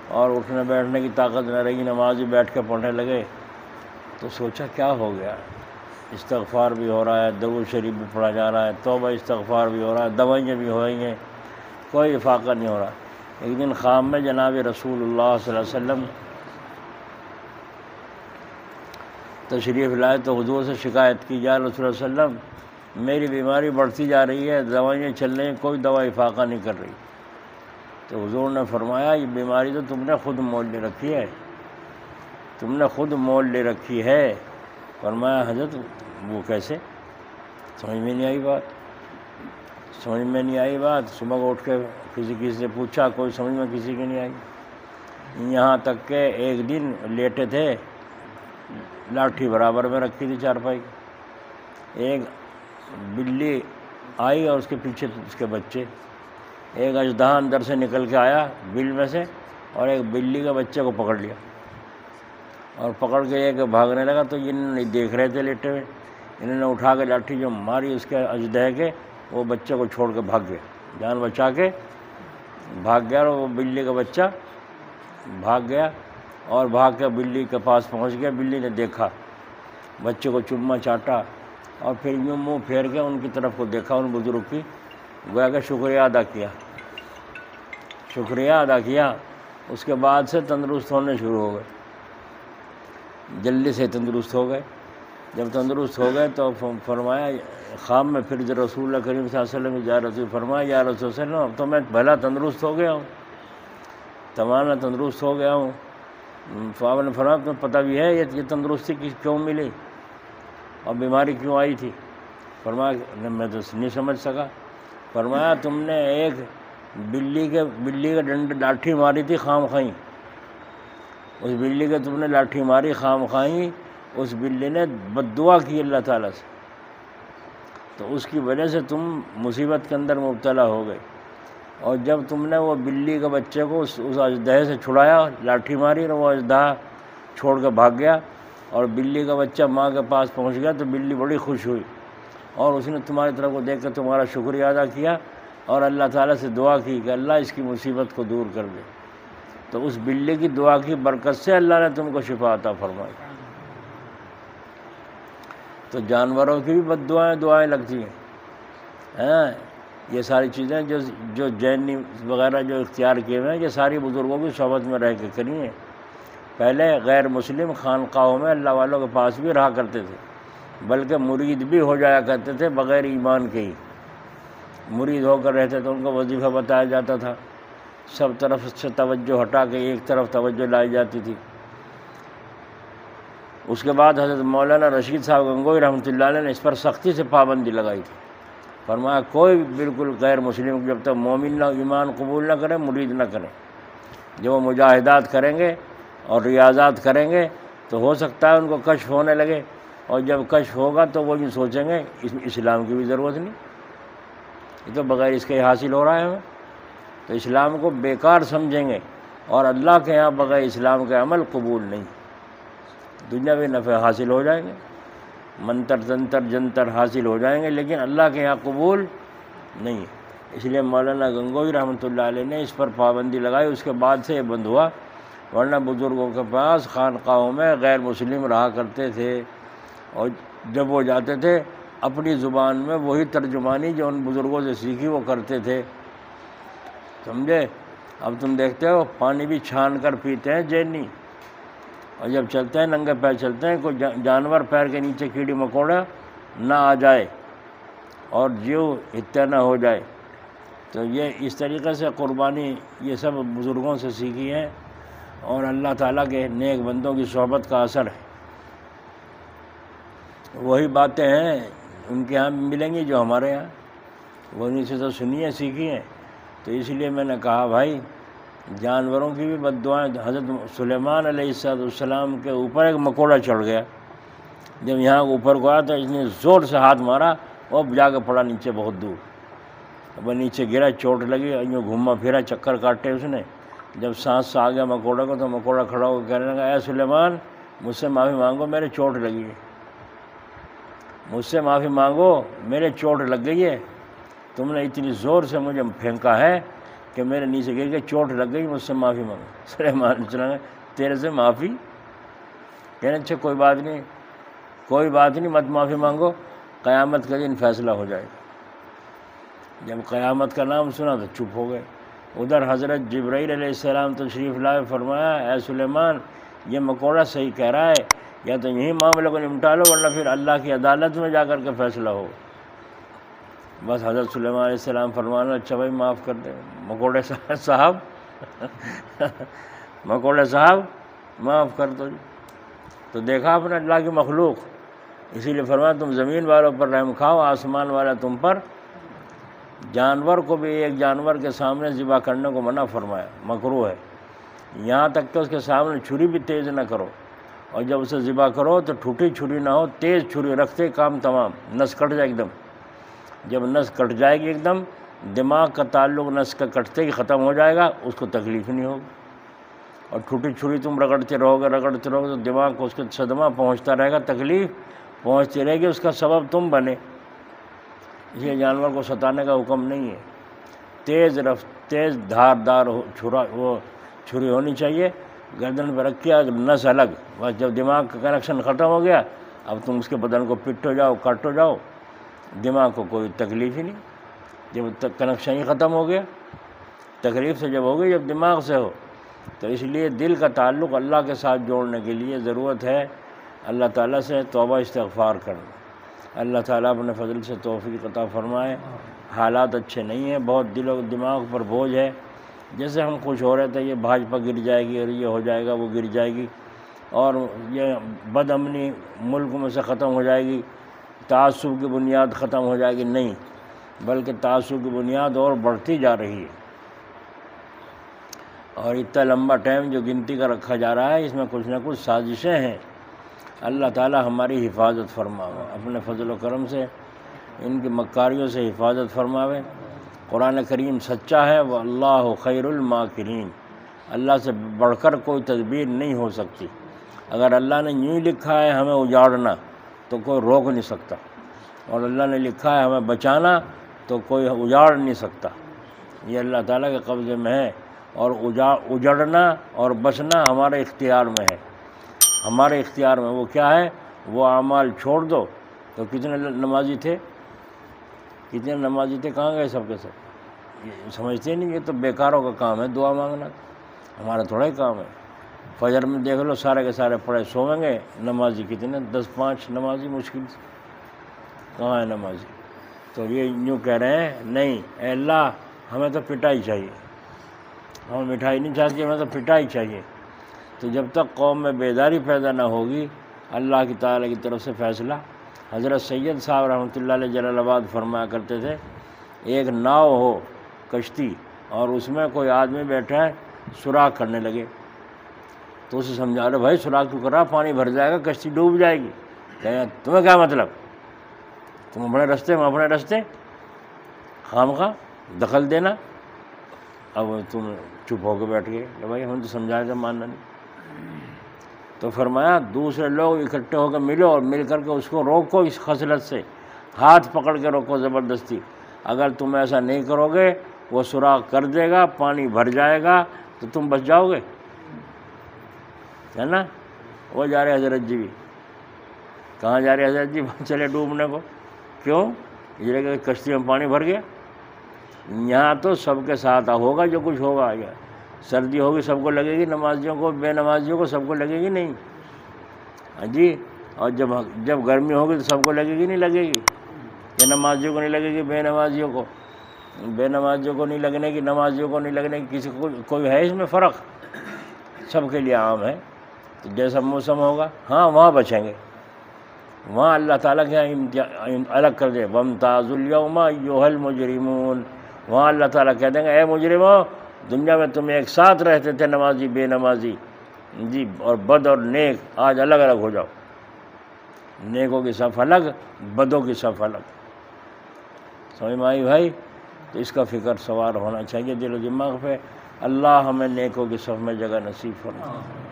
اور اٹھنے بیٹھنے کی طاقت نہ رہی، نماز ہی بیٹھ کے پڑھنے لگے۔ تو سوچا کیا ہو گیا، استغفار بھی ہو رہا ہے، درود شریف بھی پڑھا جا رہا ہے، توبہ استغفار بھی ہو رہا ہے، دوائیاں بھی ہو رہی ہیں، کوئی افاقہ نہیں ہو رہا۔ ایک دن خواب میں جناب رسول اللہ صلی اللہ علیہ وسلم تشریف لائے تو حضور سے شکایت کی، یا رسول اللہ صلی اللہ علیہ وسلم میری بیماری بڑھتی جا رہی ہے، دوائیاں چل رہی ہیں، کوئی دوا افاقہ نہیں کر رہی۔ تو حضور نے فرمایا یہ بیماری تو تم نے خود مول لے رکھی ہے، تم نے خود مول لے رکھی ہے۔ فرمایا حضرت وہ کیسے؟ سمجھ میں نہیں آئی بات۔ صبح کو اٹھ کے کسی سے پوچھا، کوئی سمجھ میں کسی کی نہیں آئی، یہاں تک کہ ایک دن لیٹے تھے، لاٹھی برابر میں رکھی تھی چارپائی، ایک بلی آئی اور اس کے پیچھے اس کے بچے، ایک اژدہا اندر سے نکل کے آیا بل میں سے اور ایک بلی کے بچے کو پکڑ لیا اور پکڑ کے ایک بھاگنے لگا۔ تو انہوں نے دیکھ رہے تھے لیٹے ہوئے، انہوں نے اٹھا کے لاٹھی جو ماری اس کے اژدہے کے، وہ بچے کو چھوڑ کے بھاگ گیا، جان بچا کے بھاگ گیا، اور وہ بلی کا بچہ بھاگ گیا اور بھاگ کے بلی کے پاس پہنچ گیا۔ بلی نے دیکھا، بچے کو چوما چاٹا اور پھر یوں منہ پھیر کے ان کی طرف کو دیکھا، ان بزرگ کی، گویا کہ شکریہ ادا کیا۔ اس کے بعد سے تندرست ہونے شروع ہو گئے، جلدی سے تندرست ہو گئے۔ جب تندرست ہو گئے تو فرمایا خواب میں پھر رسول اللہ کریم صلی اللہ علیہ وسلم یا رسول فرمایا یا رسول صلی اللہ علیہ وسلم اب تو میں بھلا تندرست ہو گیا ہوں، تمام تندرست ہو گیا ہوں۔ آپ نے فرمایا تمہیں پتہ بھی ہے یہ تندرستی کیوں ملی اور بیماری کیوں آئی تھی؟ فرمایا میں تو نہیں سمجھ سکا۔ فرمایا تم نے ایک بلی کے ڈنڈے لاٹھی ماری تھی خام خواہی، اس بلی کے تم نے لاٹھی ماری خام خواہی، اس بلی نے بد دعا کی اللہ تعالیٰ سے، تو اس کی وجہ سے تم مصیبت کے اندر مبتلا ہو گئے۔ اور جب تم نے وہ بلی کے بچے کو اس اژدہے سے چھڑایا، لاٹھی ماری اور وہ اژدہا چھوڑ کے بھاگ گیا اور بلی کا بچہ ماں کے پاس پہنچ گیا، تو بلی بڑی خوش ہوئی اور اس نے تمہاری طرف کو دیکھ کر تمہارا شکریہ ادا کیا اور اللہ تعالیٰ سے دعا کی کہ اللہ اس کی مصیبت کو دور کر دے۔ تو اس بلی کی دعا کی برکت سے اللہ نے تم کو شفا عطا فرمائی۔ تو جانوروں کی بھی بد دعائیں لگتی ہیں۔ یہ ساری چیزیں جو جین وغیرہ جو اختیار کیے ہوئے ہیں، یہ ساری بزرگوں کی صحبت میں رہ کے کری ہیں۔ پہلے غیر مسلم خانقاہوں میں اللہ والوں کے پاس بھی رہا کرتے تھے، بلکہ مرید بھی ہو جایا کرتے تھے بغیر ایمان کے ہی۔ مرید ہو کر رہتے تو ان کو وظیفہ بتایا جاتا تھا، سب طرف سے توجہ ہٹا کے ایک طرف توجہ لائی جاتی تھی۔ اس کے بعد حضرت مولانا رشید صاحب گنگوئی رحمۃ اللہ علیہ نے اس پر سختی سے پابندی لگائی تھی۔ فرمایا کوئی بالکل غیر مسلم جب تک مومن نہ ایمان قبول نہ کرے مرید نہ کرے۔ جب وہ مجاہدات کریں گے اور ریاضات کریں گے تو ہو سکتا ہے ان کو کشف ہونے لگے، اور جب کشف ہوگا تو وہ یہ سوچیں گے اسلام کی بھی ضرورت نہیں، یہ تو بغیر اس کے حاصل ہو رہا ہے ہمیں، تو اسلام کو بیکار سمجھیں گے، اور اللہ کے یہاں بغیر اسلام کے عمل قبول نہیں۔ دنیاوی نفع حاصل ہو جائیں گے، منتر تنتر جنتر حاصل ہو جائیں گے، لیکن اللہ کے یہاں قبول نہیں ہے۔ اس لیے مولانا گنگوئی رحمۃ اللہ علیہ نے اس پر پابندی لگائی، اس کے بعد سے یہ بند ہوا، ورنہ بزرگوں کے پاس خانقاہوں میں غیر مسلم رہا کرتے تھے، اور جب وہ جاتے تھے اپنی زبان میں وہی ترجمانی جو ان بزرگوں سے سیکھی وہ کرتے تھے، سمجھے؟ اب تم دیکھتے ہو پانی بھی چھان کر پیتے ہیں جینی، اور جب چلتے ہیں ننگے پیر چلتے ہیں، کوئی جانور پیر کے نیچے کیڑی مکوڑا نہ آ جائے اور جیو ہتیا نہ ہو جائے۔ تو یہ اس طریقے سے قربانی یہ سب بزرگوں سے سیکھی ہے، اور اللہ تعالیٰ کے نیک بندوں کی صحبت کا اثر ہے۔ وہی باتیں ہیں ان کے ہاں ملیں گی جو ہمارے ہاں، وہ انہیں سے تو سنی ہے سیکھی ہیں۔ تو اس لیے میں نے کہا بھائی جانوروں کی بھی بد دعائیں۔ حضرت سلیمان علیہ السلام کے اوپر ایک مکوڑا چڑھ گیا، جب یہاں اوپر کو آیا تو اس نے زور سے ہاتھ مارا، وہ جا کے پڑا نیچے بہت دور، اب نیچے گرا، چوٹ لگی، یوں گھوما پھرا، چکر کاٹے اس نے۔ جب سانس سے آ گیا مکوڑا کو تو مکوڑا کھڑا ہو کے کہنے لگا اے سلیمان مجھ سے معافی مانگو، میرے چوٹ لگی ہے، مجھ سے معافی مانگو، میرے چوٹ لگ گئی ہے، تم نے اتنی زور سے مجھے پھینکا ہے کہ میرے نیچے گر کے چوٹ لگ گئی، مجھ سے معافی مانگو۔ سلیمان علیہ السلام نے تیرے سے معافی؟ کہنے اچھا کوئی بات نہیں، کوئی بات نہیں، مت معافی مانگو، قیامت کا دن فیصلہ ہو جائے گا۔ جب قیامت کا نام سنا تو چپ ہو گئے۔ ادھر حضرت جبرائیل علیہ السلام تشریف لائے، فرمایا اے سلیمان یہ مکوڑا صحیح کہہ رہا ہے، یا تو یہی معاملے کو نمٹا لو ورنہ پھر اللہ کی عدالت میں جا کر کے فیصلہ ہو۔ بس حضرت سلیمان علیہ السلام فرمانا اچھا بھائی معاف کر دے مکوڑے صاحب مکوڑے صاحب معاف کر دو جی۔ تو دیکھا آپ نے اللہ کی مخلوق، اسی لیے فرمایا تم زمین والوں پر رحم کھاؤ، آسمان والا تم پر۔ جانور کو بھی ایک جانور کے سامنے ذبح کرنے کو منع فرمایا، مکروہ ہے، یہاں تک کہ اس کے سامنے چھری بھی تیز نہ کرو، اور جب اسے ذبح کرو تو ٹھوٹی چھری نہ ہو، تیز چھری رکھتے کام تمام، نس کٹ جائے ایک دم۔ جب نس کٹ جائے گی ایک دم، دماغ کا تعلق نس کا کٹتے ہی ختم ہو جائے گا، اس کو تکلیف نہیں ہوگی۔ اور ٹھوٹی چھری تم رگڑتے رہو گے تو دماغ کو اس کو صدمہ پہنچتا رہے گا، تکلیف پہنچتی رہے گی، اس کا سبب تم بنے۔ یہ جانور کو ستانے کا حکم نہیں ہے، تیز دھاردار وہ چھری ہونی چاہیے، گردن پہ رکھیا نس الگ، بس جب دماغ کا کنیکشن ختم ہو گیا اب تم اس کے بدن کو پٹ ہو جاؤ، کٹ ہو جاؤ، دماغ کو کوئی تکلیف ہی نہیں۔ جب تک کنیکشن ہی ختم ہو گیا، تکلیف سے جب ہوگی جب دماغ سے ہو، تو اس لیے دل کا تعلق اللہ کے ساتھ جوڑنے کے لیے ضرورت ہے اللہ تعالیٰ سے توبہ استغفار کرنا۔ اللہ تعالیٰ اپنے فضل سے توفیق عطا فرمائے۔ حالات اچھے نہیں ہیں، بہت دل و دماغ پر بوجھ ہے، جیسے ہم خوش ہو رہے تھے یہ بھاجپا گر جائے گی اور یہ ہو جائے گا وہ گر جائے گی، اور یہ بد امنی ملک میں سے ختم ہو جائے گی، تعصب کی بنیاد ختم ہو جائے گی، نہیں، بلکہ تعصب کی بنیاد اور بڑھتی جا رہی ہے، اور اتنا لمبا ٹائم جو گنتی کا رکھا جا رہا ہے اس میں کچھ نہ کچھ سازشیں ہیں۔ اللہ تعالیٰ ہماری حفاظت فرماوے، اپنے فضل و کرم سے ان کی مکاریوں سے حفاظت فرماوے۔ قرآن کریم سچا ہے، وہ اللہ خیر الماکرین، اللہ سے بڑھ کر کوئی تدبیر نہیں ہو سکتی۔ اگر اللہ نے یوں لکھا ہے ہمیں اجاڑنا تو کوئی روک نہیں سکتا، اور اللہ نے لکھا ہے ہمیں بچانا تو کوئی اجاڑ نہیں سکتا۔ یہ اللہ تعالیٰ کے قبضے میں ہے، اور اجڑنا اور بچنا ہمارے اختیار میں ہے، ہمارے اختیار میں۔ وہ کیا ہے؟ وہ اعمال چھوڑ دو۔ تو کتنے نمازی تھے، کہاں گئے سب کے سب؟ یہ سمجھتے نہیں، یہ تو بیکاروں کا کام ہے دعا مانگنا، ہمارا تھوڑا ہی کام ہے۔ فجر میں دیکھ لو سارے کے سارے پڑھے سوئیں گے، نمازی کتنے؟ 10-5 نمازی مشکل سے، کہاں ہے نمازی؟ تو یہ یوں کہہ رہے ہیں نہیں اے اللہ ہمیں تو پٹائی چاہیے، ہمیں مٹھائی نہیں چاہیے، ہمیں تو پٹائی چاہیے۔ تو جب تک قوم میں بیداری پیدا نہ ہوگی اللہ کی تعالیٰ کی طرف سے فیصلہ۔ حضرت سید صاحب رحمۃ اللہ علیہ جلال آباد فرمایا کرتے تھے، ایک ناؤ ہو کشتی اور اس میں کوئی آدمی بیٹھا ہے سوراخ کرنے لگے، تو اسے سمجھا رہے بھائی سوراخ کیوں کر رہا، پانی بھر جائے گا کشتی ڈوب جائے گی۔ کہیں تمہیں کیا مطلب، تم اپنے رستے میں اپنے رستے، خواہ دخل دینا۔ اب تم چپ ہو کے بیٹھ گئے کہ بھائی ہم تو سمجھائے تھے، ماننا نہیں۔ تو فرمایا دوسرے لوگ اکٹھے ہو کے ملو اور مل کر کے اس کو روکو، اس خصلت سے ہاتھ پکڑ کے روکو زبردستی۔ اگر تم ایسا نہیں کرو گے وہ سوراخ کر دے گا، پانی بھر جائے گا تو تم بچ جاؤ گے، ہے نا؟ وہ جا رہے حضرت جی بھی، کہاں جا رہے حضرت جی؟ چلے ڈوبنے کو، کیوں؟ اس لیے کہ کشتی میں پانی بھر گیا۔ یہاں تو سب کے ساتھ ہوگا جو کچھ ہوگا، سردی ہوگی سب کو لگے گی، نمازیوں کو بے نمازیوں کو سب کو لگے گی نہیں، ہاں جی، اور جب گرمی ہوگی تو سب کو لگے گی نہیں لگے گی، کہ نمازیوں کو نہیں لگے گی بے نمازیوں کو نہیں لگنے کی، نمازیوں کو نہیں لگنے کی، کسی کو کوئی ہے اس میں فرق؟ سب کے لیے عام ہے۔ تو جیسا موسم ہوگا ہاں وہاں بچیں گے، وہاں اللہ تعالیٰ کے الگ کر دے، وَامْتَازُوا الْيَوْمَ أَيُّهَا الْمُجْرِمُونَ، وہاں اللہ تعالیٰ کہہ دیں گے اے مجرموں، دنیا میں تم ایک ساتھ رہتے تھے نمازی بے نمازی جی، اور بد اور نیک، آج الگ الگ ہو جاؤ، نیکوں کی صف الگ، بدوں کی صف الگ۔ سمجھ میں آئی بھائی؟ تو اس کا فکر سوار ہونا چاہیے دل و دماغ پہ۔ اللہ ہمیں نیکوں کی صف میں جگہ نصیب فرمائے۔